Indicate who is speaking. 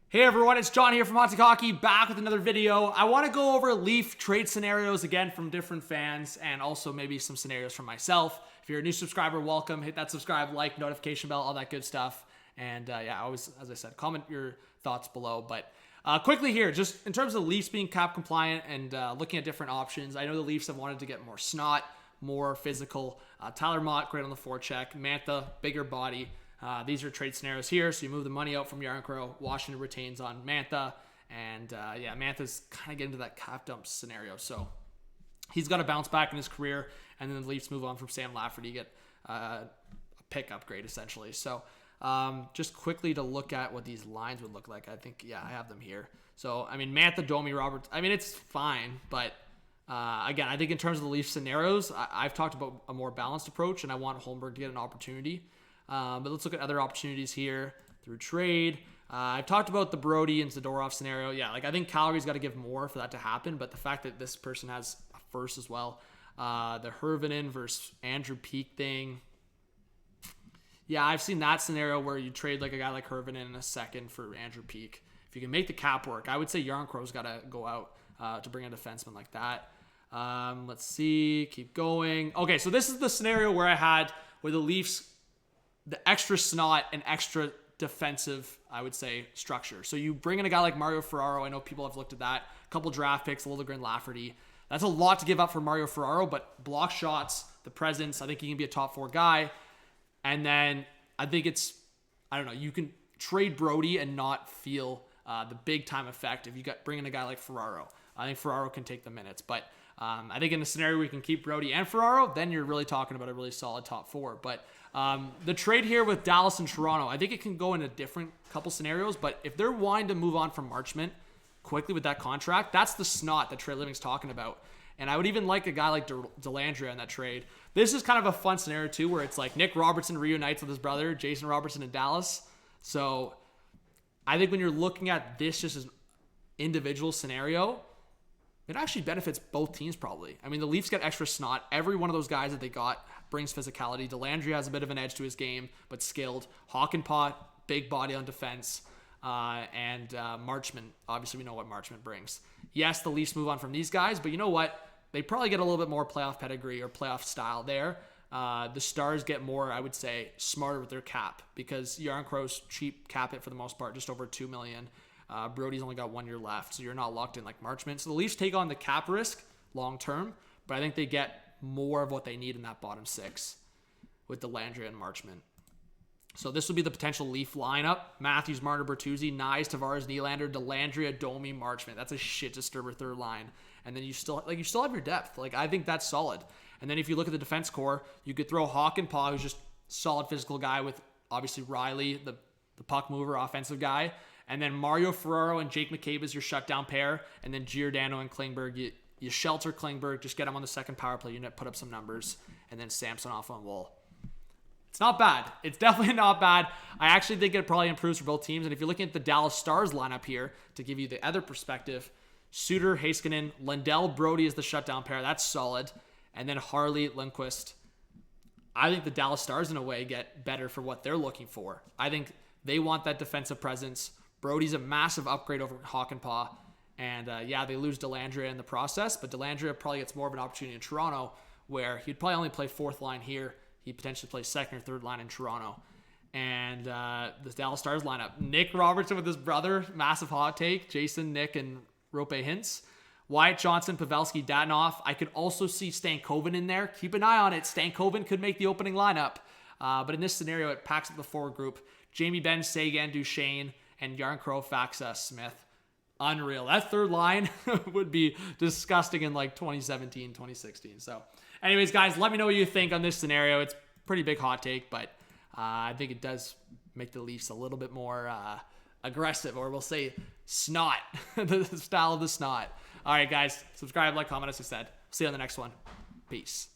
Speaker 1: Hey everyone, it's John here from Hot Take Hockey, back with another video. I want to go over Leaf trade scenarios again from different fans and also maybe some scenarios from myself. If you're a new subscriber, welcome. Hit that subscribe, like, notification bell, all that good stuff. And yeah, always, as I said, comment your thoughts below. But quickly here, just in terms of the Leafs being cap compliant and looking at different options, I know the Leafs have wanted to get more snot, more physical. Tyler Mott, great on the forecheck. Mantha, bigger body. These are trade scenarios here. So you move the money out from Yarncrow. Washington retains on Mantha. And yeah, Mantha's kind of getting to that cap dump scenario. So he's got to bounce back in his career. And then the Leafs move on from Sam Lafferty, get a pick upgrade essentially. So just quickly to look at what these lines would look like. I think, yeah, I have them here. So, I mean, Mantha, Domi, Roberts. I mean, it's fine. But again, I think in terms of the Leafs scenarios, I've talked about a more balanced approach. And I want Holmberg to get an opportunity. But let's look at other opportunities here through trade. I've talked about the Brodie and Zadorov scenario. Yeah, like I think Calgary's got to give more for that to happen. But the fact that this person has a first as well, the Hervinen versus Andrew Peak thing. Yeah, I've seen that scenario where you trade like a guy like Hervinen in a second for Andrew Peak. If you can make the cap work, I would say Yarncrow's got to go out to bring a defenseman like that. Let's see, keep going. Okay, so this is the scenario where I had where the Leafs, the extra snot and extra defensive, I would say, structure. So you bring in a guy like Mario Ferraro. I know people have looked at that. A couple draft picks, Liljegren, Lafferty. That's a lot to give up for Mario Ferraro, but block shots, the presence, I think he can be a top 4 guy. And then I think it's, I don't know, you can trade Brodie and not feel the big time effect if you bring in a guy like Ferraro. I think Ferraro can take the minutes, but I think in a scenario where you can keep Brodie and Ferraro, then you're really talking about a really solid top 4. But the trade here with Dallas and Toronto, I think it can go in a different couple scenarios. But if they're wanting to move on from Marchment quickly with that contract, that's the snot that Trey Living's talking about. And I would even like a guy like Dellandrea in that trade. This is kind of a fun scenario too, where it's like Nick Robertson reunites with his brother, Jason Robertson in Dallas. So I think when you're looking at this just as an individual scenario, it actually benefits both teams probably. I mean, the Leafs get extra snot. Every one of those guys that they got brings physicality. Dellandrea has a bit of an edge to his game, but skilled. Hakanpää, big body on defense. And Marchment, obviously we know what Marchment brings. Yes, the Leafs move on from these guys, but you know what? They probably get a little bit more playoff pedigree or playoff style there. The Stars get more, I would say, smarter with their cap because Yarncrow's cheap cap it for the most part, just over $2 million. Brodie's only got 1 year left, so you're not locked in like Marchment. So the Leafs take on the cap risk long term, but I think they get more of what they need in that bottom 6 with Dellandrea and Marchment. So this would be the potential Leaf lineup: Matthews, Marner, Bertuzzi, Nyes, Tavares, Nylander, Dellandrea, Domi, Marchment. That's a shit disturber third line. And then you still have your depth. Like I think that's solid. And then if you look at the defense core, you could throw Hakanpää, who's just solid physical guy, with obviously Riley, the puck mover, offensive guy. And then Mario Ferraro and Jake McCabe is your shutdown pair. And then Giordano and Klingberg. You shelter Klingberg, just get him on the second power play unit, put up some numbers. And then Samsonov on wall. It's not bad. It's definitely not bad. I actually think it probably improves for both teams. And if you're looking at the Dallas Stars lineup here, to give you the other perspective, Suter, Heiskanen, Lundell, Brodie is the shutdown pair. That's solid. And then Harley, Lundqvist. I think the Dallas Stars, in a way, get better for what they're looking for. I think they want that defensive presence. Brodie's a massive upgrade over Hakanpää. And yeah, they lose Dellandrea in the process, but Dellandrea probably gets more of an opportunity in Toronto, where he'd probably only play 4th line here. He'd potentially play 2nd or 3rd line in Toronto. And the Dallas Stars lineup: Nick Robertson with his brother, massive hot take. Jason, Nick, and Rope Hintz. Wyatt Johnson, Pavelski, Dadonov. I could also see Stankoven in there. Keep an eye on it. Stankoven could make the opening lineup. But in this scenario, it packs up the forward group: Jamie Benn, Sagan, Duchesne, and Yarncrow, Faxa, Smith. Unreal. That third line would be disgusting in like 2017, 2016. So anyways, guys, let me know what you think on this scenario. It's a pretty big hot take, but I think it does make the Leafs a little bit more aggressive, or we'll say snot, the style of the snot. All right, guys, subscribe, like, comment, as I said. See you on the next one. Peace.